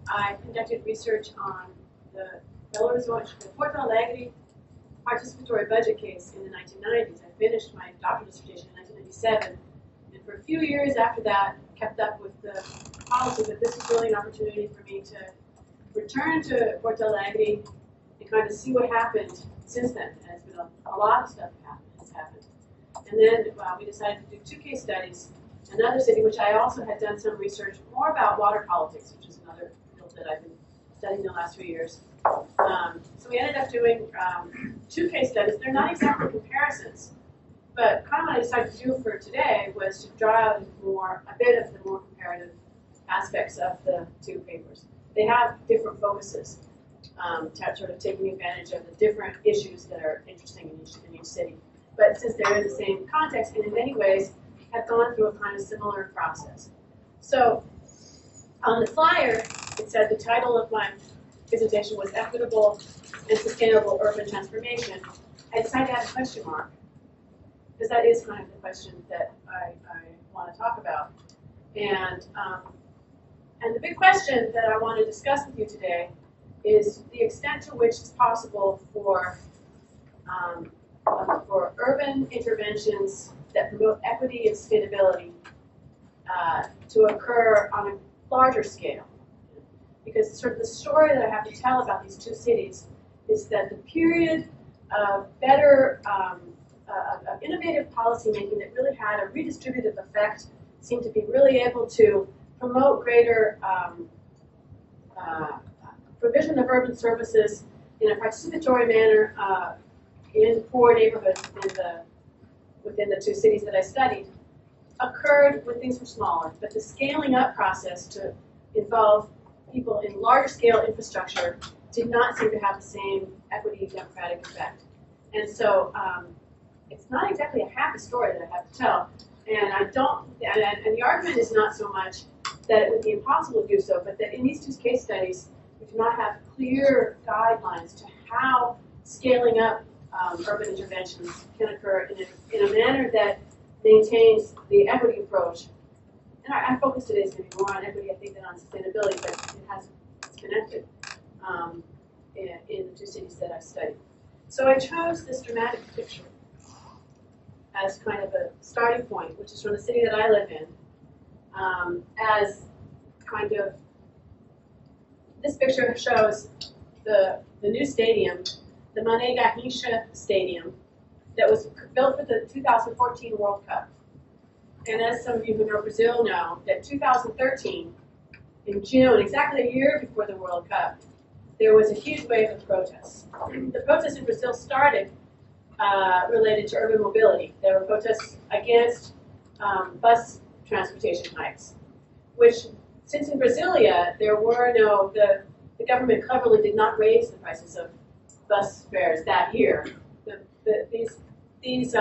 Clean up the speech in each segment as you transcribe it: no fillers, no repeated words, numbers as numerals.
I conducted research on the Belo Horizonte, the Porto Alegre Participatory Budget case in the 1990s. I finished my doctoral dissertation in 1997, and for a few years after that, kept up with the policy. But this was really an opportunity for me to return to Porto Alegre and kind of see what happened since then. And it's been a lot of stuff has happened. And then we decided to do 2 case studies. Another city, which I also had done some research more about water politics, which is another field that I've been studying the last few years. So we ended up doing 2 case studies. They're not exactly comparisons, but kind of what I decided to do for today was to draw out a bit of the more comparative aspects of the 2 papers. They have different focuses, sort of taking advantage of the different issues that are interesting in each city. But since they're in the same context, and in many ways have gone through a kind of similar process. So on the flyer, it said the title of my presentation was Equitable and Sustainable Urban Transformation. I decided to add a question mark, because that is kind of the question that I want to talk about. And the big question that I want to discuss with you today is the extent to which it's possible for urban interventions that promote equity and sustainability to occur on a larger scale. Because sort of the story that I have to tell about these 2 cities is that the period of better, of innovative policymaking that really had a redistributive effect seemed to be really able to promote greater provision of urban services in a participatory manner in poor neighborhoods within the 2 cities that I studied, occurred when things were smaller. But the scaling up process to involve people in larger scale infrastructure did not seem to have the same equity democratic effect. And so it's not exactly a happy story that I have to tell. And and the argument is not so much that it would be impossible to do so, but that in these 2 case studies, we do not have clear guidelines to how scaling up urban interventions can occur in a manner that maintains the equity approach. And our focus today is going to be more on equity, I think, than on sustainability, but it's connected in the 2 cities that I studied. So I chose this dramatic picture as kind of a starting point, which is from the city that I live in, as kind of, this picture shows the new stadium, the Mané Garrincha Stadium, that was built for the 2014 World Cup. And as some of you who know Brazil know, that 2013, in June, exactly a year before the World Cup, there was a huge wave of protests. The protests in Brazil started related to urban mobility. There were protests against bus transportation hikes, which, since in Brasilia, there were no, the government cleverly did not raise the prices of bus fares that year. These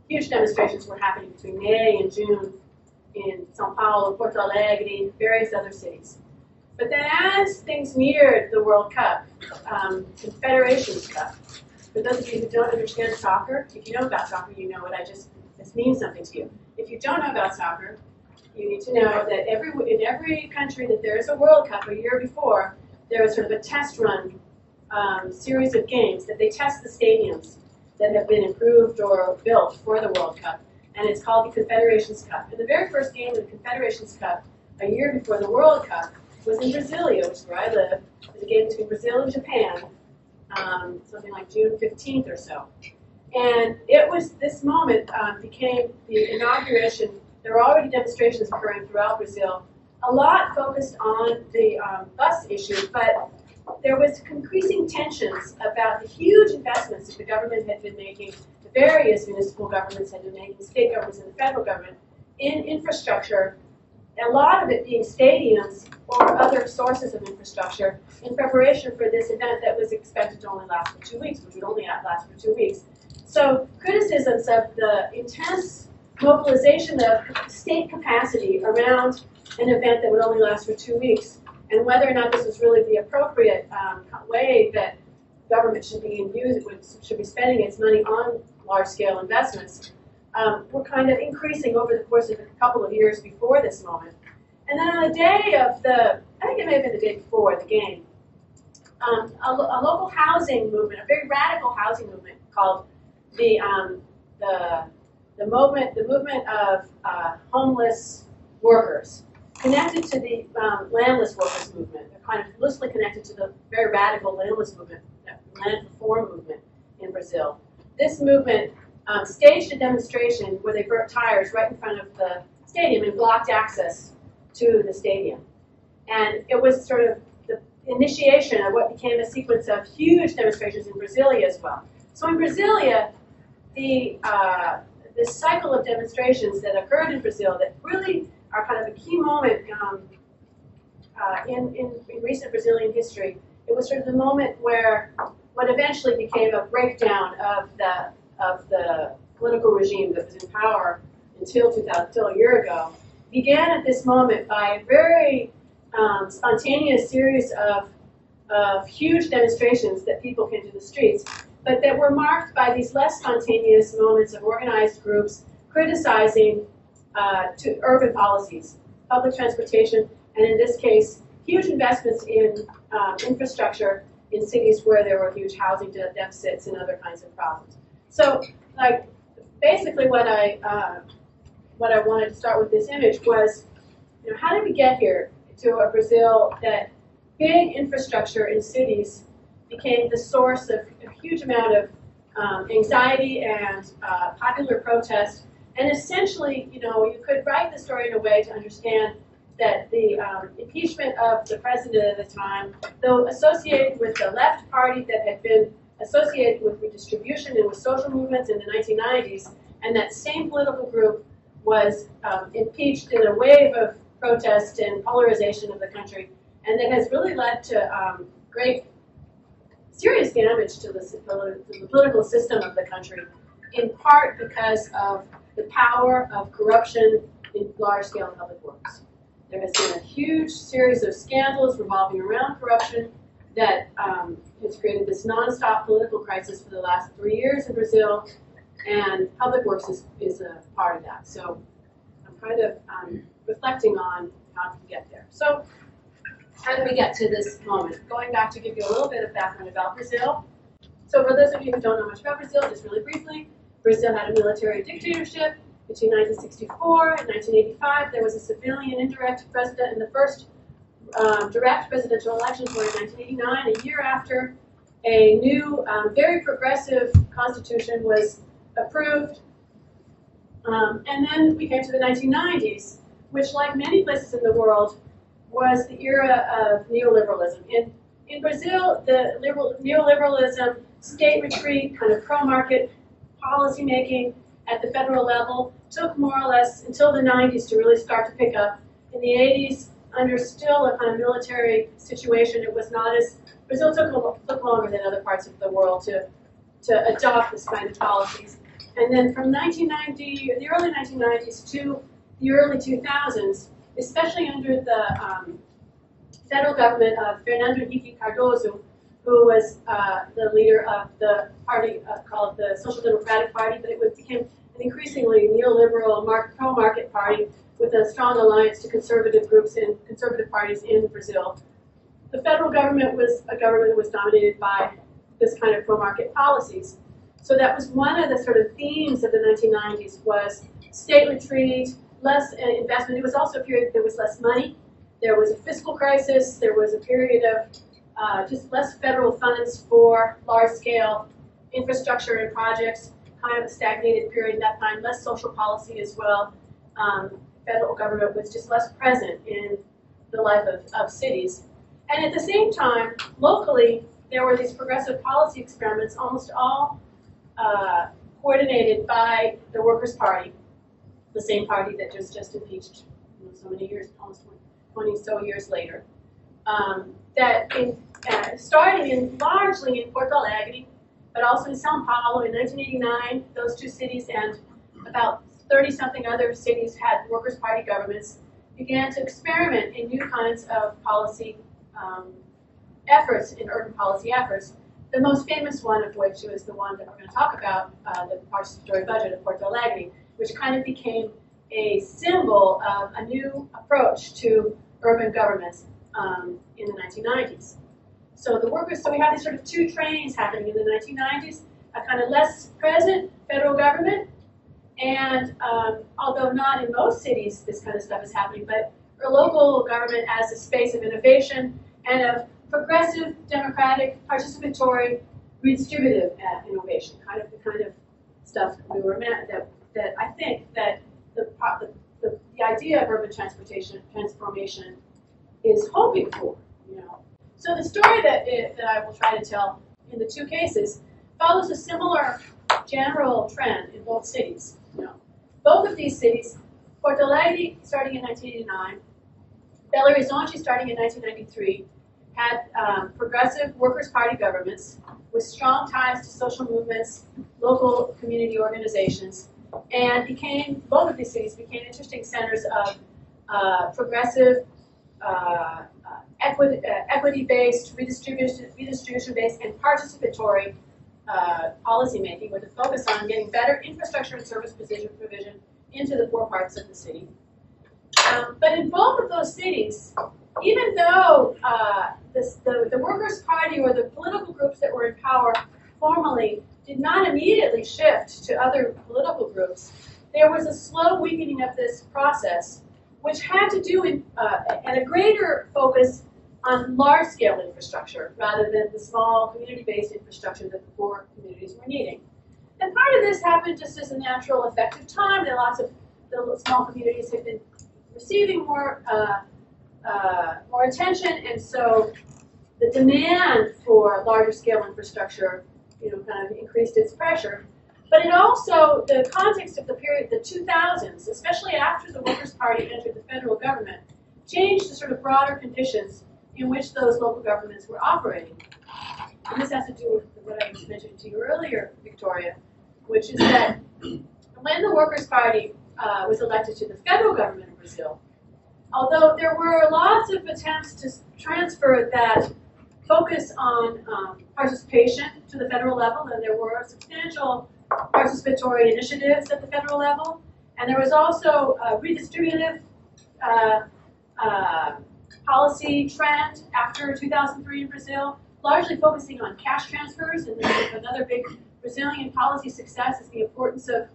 huge demonstrations were happening between May and June in São Paulo, Porto Alegre, various other cities. But then as things neared the World Cup, Confederations Cup, for those of you who don't understand soccer, if you know about soccer, you know this means something to you. If you don't know about soccer, you need to know that in every country that there is a World Cup a year before, there is sort of a test run series of games that they test the stadiums that have been improved or built for the World Cup, and it's called the Confederations Cup. And the very first game of the Confederations Cup, a year before the World Cup, was in Brasilia, which is where I live. It was a game between Brazil and Japan, something like June 15th or so. And it was, this moment became the inauguration. There were already demonstrations occurring throughout Brazil, a lot focused on the bus issue, but there was increasing tensions about the huge investments that the government had been making, the various municipal governments had been making, state governments and the federal government, in infrastructure, a lot of it being stadiums or other sources of infrastructure in preparation for this event that was expected to only last for 2 weeks, which would only last for 2 weeks. So criticisms of the intense mobilization of state capacity around an event that would only last for 2 weeks, and whether or not this was really the appropriate way that government should be spending its money on large-scale investments, were kind of increasing over the course of a couple of years before this moment. And then on the day of the, I think it may have been the day before the game, a local housing movement, a very radical housing movement called the movement of homeless workers, connected to the landless workers movement. They're kind of loosely connected to the very radical landless movement, land reform movement in Brazil. This movement staged a demonstration where they burnt tires right in front of the stadium and blocked access to the stadium. And it was sort of the initiation of what became a sequence of huge demonstrations in Brasilia as well. So in Brasilia, this cycle of demonstrations that occurred in Brazil that really are kind of a key moment in recent Brazilian history. It was sort of the moment where what eventually became a breakdown of the political regime that was in power until a year ago, began at this moment by a very spontaneous series of huge demonstrations that people came to the streets, but that were marked by these less spontaneous moments of organized groups criticizing to urban policies, public transportation, and in this case, huge investments in infrastructure in cities where there were huge housing deficits and other kinds of problems. So, like, basically what I wanted to start with this image was, you know, how did we get here to a Brazil that big infrastructure in cities became the source of a huge amount of anxiety and popular protest. And essentially, you know, you could write the story in a way to understand that the impeachment of the president at the time, though associated with the left party that had been associated with redistribution and with social movements in the 1990s, and that same political group was impeached in a wave of protest and polarization of the country, and that has really led to great serious damage to the political system of the country, in part because of the power of corruption in large-scale public works. There has been a huge series of scandals revolving around corruption that has created this nonstop political crisis for the last 3 years in Brazil, and public works is a part of that. So I'm kind of reflecting on how to get there. So how did we get to this moment? Going back to give you a little bit of background about Brazil. So for those of you who don't know much about Brazil, just really briefly, Brazil had a military dictatorship between 1964 and 1985. There was a civilian indirect president, and the first direct presidential elections were in 1989, a year after a new, very progressive constitution was approved. And then we came to the 1990s, which, like many places in the world, was the era of neoliberalism. In Brazil, the neoliberalism, state retreat, kind of pro-market policymaking at the federal level took more or less until the 90s to really start to pick up. In the 80s, under still a kind of military situation, it was not as, Brazil took longer than other parts of the world to adopt this kind of policies. And then from the early 1990s to the early 2000s, especially under the federal government of Fernando Henrique Cardoso, who was the leader of the party called the Social Democratic Party, but it became an increasingly neoliberal, pro-market party with a strong alliance to conservative groups and conservative parties in Brazil. The federal government was a government that was dominated by this kind of pro-market policies. So that was one of the sort of themes of the 1990s was state retreat, less investment. It was also a period there was less money. There was a fiscal crisis. There was a period of just less federal funds for large-scale infrastructure and projects, kind of a stagnated period at that time, less social policy as well. Federal government was just less present in the life of cities. And at the same time, locally, there were these progressive policy experiments, almost all coordinated by the Workers' Party, the same party that just impeached so many years, almost 20 so years later. Starting largely in Porto Alegre, but also in São Paulo in 1989, those two cities and about 30-something other cities had Workers' Party governments, began to experiment in new kinds of policy efforts, in urban policy efforts. The most famous one of which was the one that we're going to talk about, the Participatory Budget of Porto Alegre, which kind of became a symbol of a new approach to urban governments in the 1990s. So we have these sort of two trains happening in the 1990s, a kind of less present federal government, and although not in most cities this kind of stuff is happening, but a local government as a space of innovation and of progressive, democratic, participatory, redistributive innovation, the kind of stuff we were meant that I think that the idea of urban transformation is hoping for. So the story that I will try to tell in the two cases follows a similar general trend in both cities. Both of these cities, Porto Alegre starting in 1989, Belo Horizonte starting in 1993, had progressive Workers' Party governments with strong ties to social movements, local community organizations, and both of these cities became interesting centers of progressive, equity-based, redistribution-based, and participatory policymaking with a focus on getting better infrastructure and service provision into the poor parts of the city. But in both of those cities, even though the Workers' Party or the political groups that were in power formally did not immediately shift to other political groups, there was a slow weakening of this process, which had to do and a greater focus on large-scale infrastructure rather than the small community-based infrastructure that the poor communities were needing. And part of this happened just as a natural effect of time. That lots of the small communities had been receiving more attention, and so the demand for larger-scale infrastructure, kind of increased its pressure. But it also, the context of the period, the 2000s, especially after the Workers' Party entered the federal government, changed the sort of broader conditions in which those local governments were operating. And this has to do with what I mentioned to you earlier, Victoria, which is that when the Workers' Party was elected to the federal government of Brazil, although there were lots of attempts to transfer that focus on participation to the federal level, and there were substantial participatory initiatives at the federal level, and there was also a redistributive policy trend after 2003 in Brazil, largely focusing on cash transfers. And another big Brazilian policy success is the importance of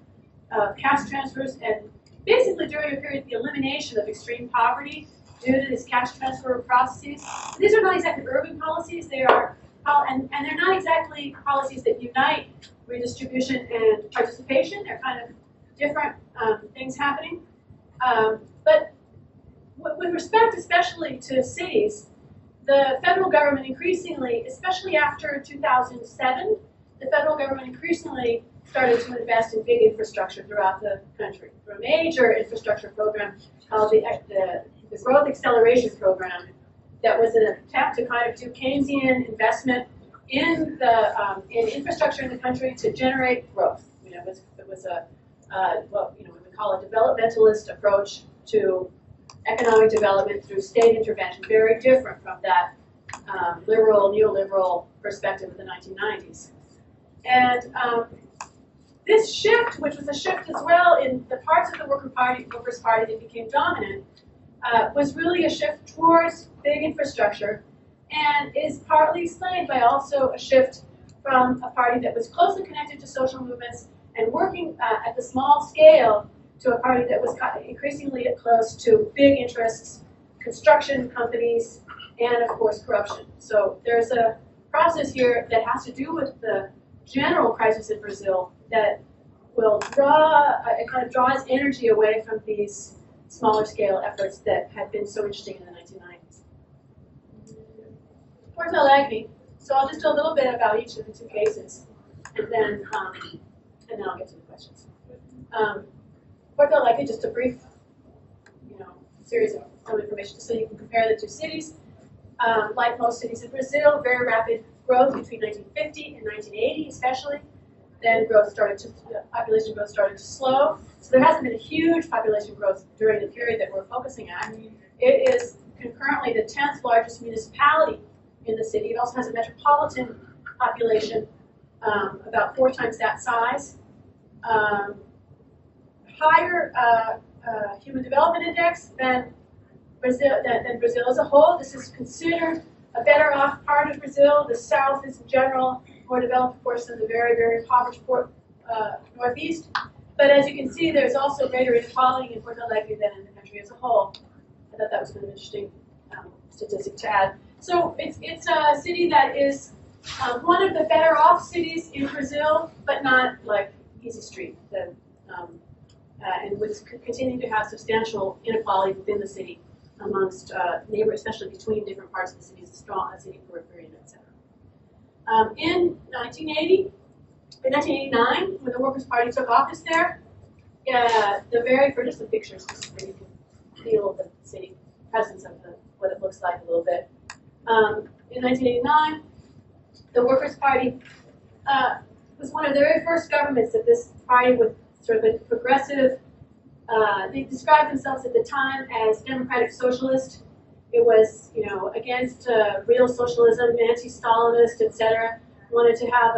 cash transfers, and basically during a period the elimination of extreme poverty due to these cash transfer processes. So these are not exactly urban policies. They are, and they're not exactly policies that unite redistribution and participation. They're kind of different things happening. But with respect especially to cities, the federal government increasingly, especially after 2007, the federal government increasingly started to invest in big infrastructure throughout the country. Through a major infrastructure program called the Growth Acceleration Program, that was an attempt to kind of do Keynesian investment in the infrastructure in the country to generate growth. It was a what we call a developmentalist approach to economic development through state intervention, very different from that liberal, neoliberal perspective of the 1990s. And this shift, which was a shift as well in the parts of the Workers' Party that became dominant, was really a shift towards big infrastructure, and is partly explained by also a shift from a party that was closely connected to social movements and working at the small scale to a party that was increasingly close to big interests, construction companies, and of course corruption. So there's a process here that has to do with the general crisis in Brazil that will it kind of draws energy away from these smaller scale efforts that had been so interesting in the 1990s. Porto Alegre. So I'll just do a little bit about each of the two cases, and then I'll get to the questions. Porto Alegre, just a brief, series of some information just so you can compare the two cities. Like most cities in Brazil, very rapid growth between 1950 and 1980, especially. Then population growth started to slow. So there hasn't been a huge population growth during the period that we're focusing on. It is concurrently the 10th largest municipality in the city. It also has a metropolitan population, about 4 times that size. Higher Human Development Index than Brazil as a whole. This is considered a better off part of Brazil. The south is in general more developed, of course, than the very, very impoverished northeast. But as you can see, there's also greater inequality in Porto Alegre than in the country as a whole. I thought that was kind of an interesting statistic to add. So it's a city that is one of the better off cities in Brazil, but not like Easy Street, and would continue to have substantial inequality within the city amongst neighbors, especially between different parts of the city, city periphery, etc. In 1989, when the Workers' Party took office there, the very first, just some pictures, just so you can feel the city presence of what it looks like a little bit. In 1989, the Workers' Party was one of the very first governments that this party with sort of a progressive, they described themselves at the time as democratic socialist. It was, against real socialism, anti-Stalinist, etc. Wanted to have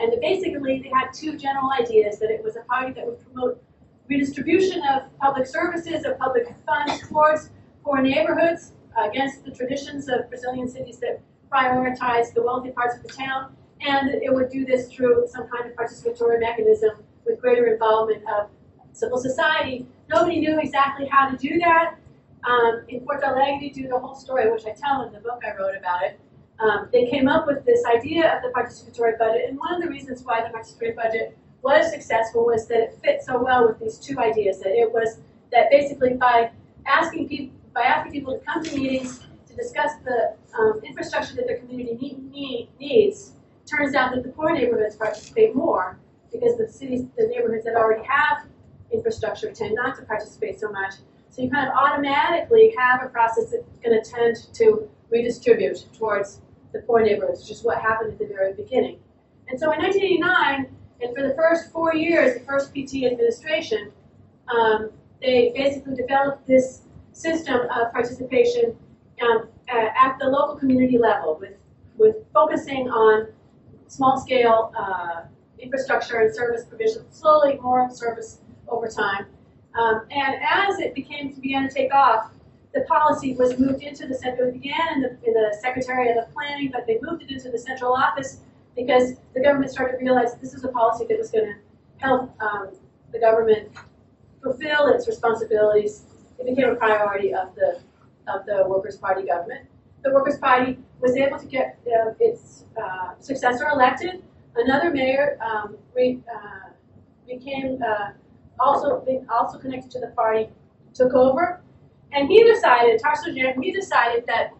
and basically they had two general ideas: that it was a party that would promote redistribution of public services, of public funds towards poor neighborhoods, against the traditions of Brazilian cities that prioritize the wealthy parts of the town, and it would do this through some kind of participatory mechanism with greater involvement of civil society. Nobody knew exactly how to do that. In Porto Alegre, do the whole story, which I tell in the book I wrote about it. They came up with this idea of the participatory budget, and one of the reasons why the participatory budget was successful was that it fit so well with these two ideas. That it was that basically by asking people to come to meetings to discuss the infrastructure that their community needs, turns out that the poor neighborhoods participate more because the neighborhoods that already have infrastructure tend not to participate so much. So you kind of automatically have a process that's going to tend to redistribute towards the poor neighborhoods, which is what happened at the very beginning. And so in 1989, and for the first 4 years, the first PT administration, they basically developed this system of participation at the local community level, with focusing on small-scale infrastructure and service provision, slowly more service over time. And as it began to take off, the policy was moved into the center. It began in the Secretariat of Planning, but they moved it into the central office because the government started to realize that this is a policy that was going to help the government fulfill its responsibilities. It became a priority of the Workers' Party government. The Workers' Party was able to get its successor elected. Another mayor became also connected to the party, took over, and he decided, he decided that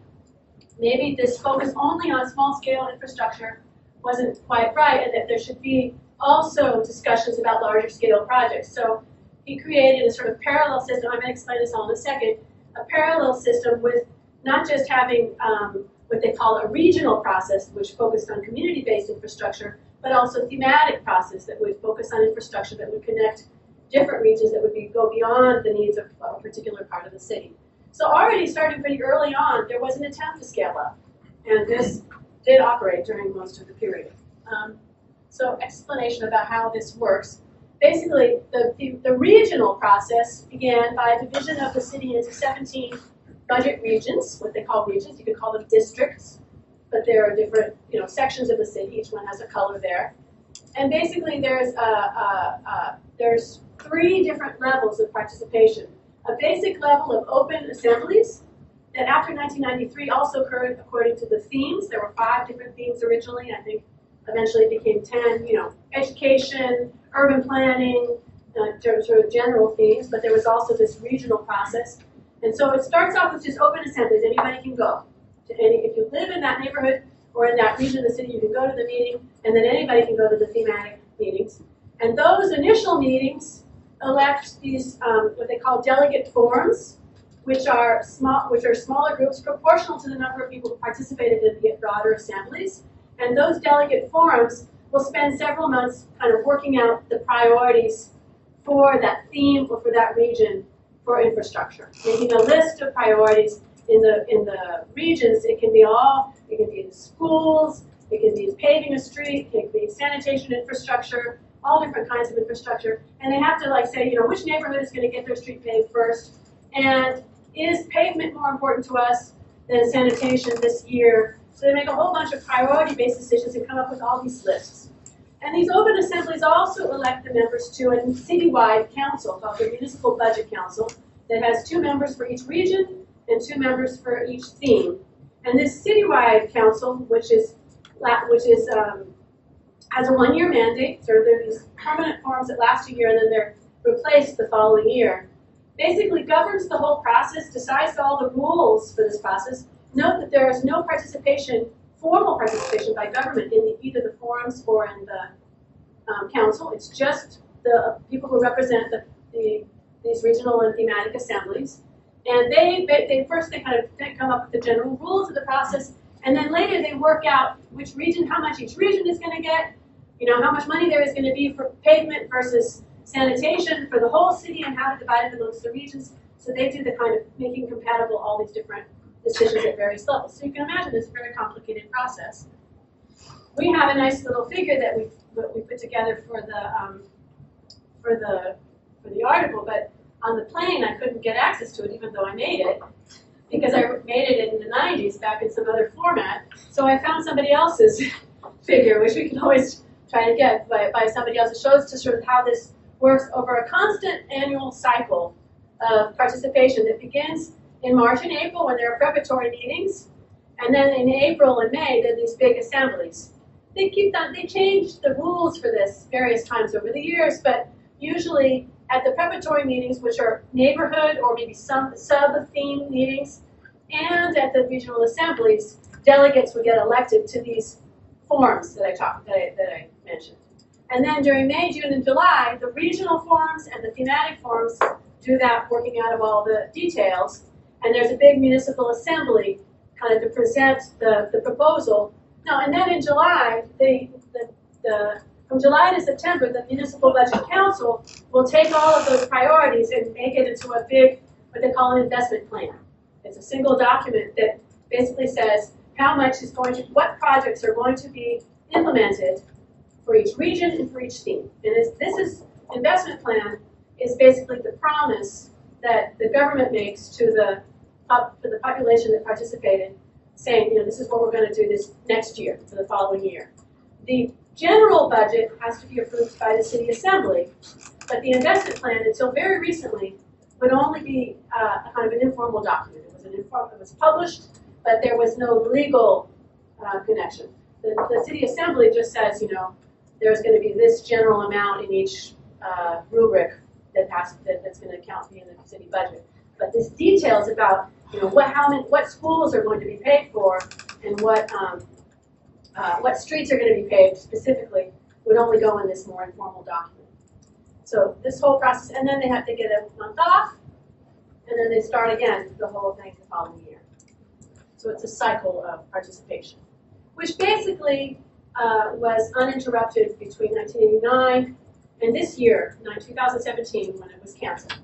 maybe this focus only on small-scale infrastructure wasn't quite right, and that there should be also discussions about larger-scale projects. So he created a sort of parallel system. I'm going to explain this all in a second. A parallel system with not just having what they call a regional process, which focused on community-based infrastructure, but also thematic process that would focus on infrastructure that would connect different regions that would go beyond the needs of a particular part of the city. So already starting pretty early on, there was an attempt to scale up, and this did operate during most of the period. So explanation about how this works. Basically, the regional process began by a division of the city into 17 budget regions, what they call regions. You could call them districts, but there are different sections of the city. Each one has a color there. And basically, there's 3 different levels of participation. A basic level of open assemblies that after 1993 also occurred according to the themes. There were 5 different themes originally. I think eventually it became 10, education, urban planning, sort of general themes, but there was also this regional process. And so it starts off with just open assemblies. Anybody can go. If you live in that neighborhood or in that region of the city, you can go to the meeting, and then anybody can go to the thematic meetings. And those initial meetings elect these what they call delegate forums, which are smaller groups proportional to the number of people who participated in the broader assemblies. And those delegate forums will spend several months kind of working out the priorities for that theme or for that region for infrastructure, making a list of priorities in the regions. It can be the schools, it can be paving a street, it can be sanitation infrastructure, all different kinds of infrastructure, and they have to like say, which neighborhood is going to get their street paved first, and is pavement more important to us than sanitation this year? So they make a whole bunch of priority-based decisions and come up with all these lists. And these open assemblies also elect the members to a citywide council called the Municipal Budget Council that has 2 members for each region and 2 members for each theme. And this citywide council, which has a 1-year mandate, so there are these permanent forms that last a year and then they're replaced the following year, basically governs the whole process, decides all the rules for this process. Note that there is no formal participation by government in either the forums or in the council. It's just the people who represent these regional and thematic assemblies. And they first kind of come up with the general rules of the process, and then later they work out which region, how much each region is going to get, how much money there is going to be for pavement versus sanitation for the whole city, and how to divide it amongst the regions. So they do the kind of making compatible all these different decisions at various levels. So you can imagine it's a very complicated process. We have a nice little figure that we put together for the article, but on the plane I couldn't get access to it, even though I made it, because I made it in the 90s back in some other format. So I found somebody else's figure, which we can always try to get by somebody else. It shows to sort of how this works over a constant annual cycle of participation that begins in March and April when there are preparatory meetings, and then in April and May there are these big assemblies. They change the rules for this various times over the years, but usually at the preparatory meetings, which are neighborhood or maybe some sub-theme meetings, and at the regional assemblies, delegates would get elected to these forums that I mentioned. And then during May, June, and July, the regional forums and the thematic forums do that working out of all the details. And there's a big municipal assembly kind of to present the proposal. No, and then in July, from July to September, the Municipal Budget Council will take all of those priorities and make it into a big, what they call an investment plan. It's a single document that basically says what projects are going to be implemented for each region and for each theme. And this investment plan is basically the promise that the government makes to the population that participated, saying, this is what we're going to do this next year, for the following year. The general budget has to be approved by the city assembly, but the investment plan, until very recently, would only be a kind of an informal document. It was published, but there was no legal connection. The city assembly just says, there's going to be this general amount in each rubric that's going to count in the city budget. But this details about what schools are going to be paid for and what streets are going to be paved specifically would only go in this more informal document. So this whole process, and then they have to get a month off, and then they start again the whole thing the following year. So it's a cycle of participation, which basically was uninterrupted between 1989 and this year, 2017, when it was canceled.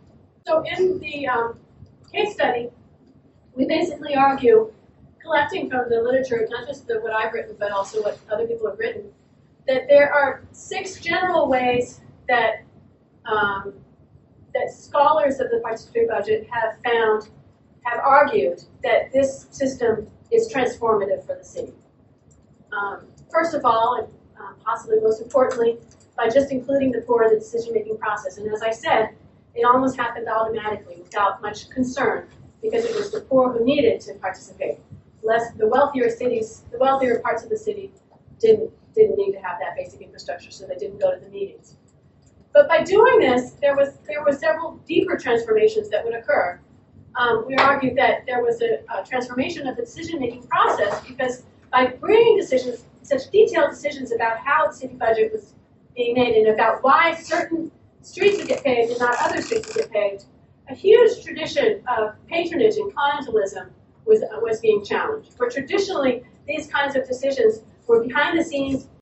So in the case study, we basically argue, collecting from the literature, not just what I've written, but also what other people have written, that there are 6 general ways that that scholars of the participatory budget have argued that this system is transformative for the city. First of all, and possibly most importantly, by just including the poor in the decision-making process. And as I said, it almost happened automatically without much concern, because it was the poor who needed to participate. The wealthier parts of the city didn't need to have that basic infrastructure, so they didn't go to the meetings. But by doing this, there were several deeper transformations that would occur. We argued that there was a transformation of the decision-making process, because by bringing such detailed decisions about how the city budget was being made and about why certain streets would get paved and not other streets would get paved, a huge tradition of patronage and clientelism was being challenged. For traditionally, these kinds of decisions were behind the scenes,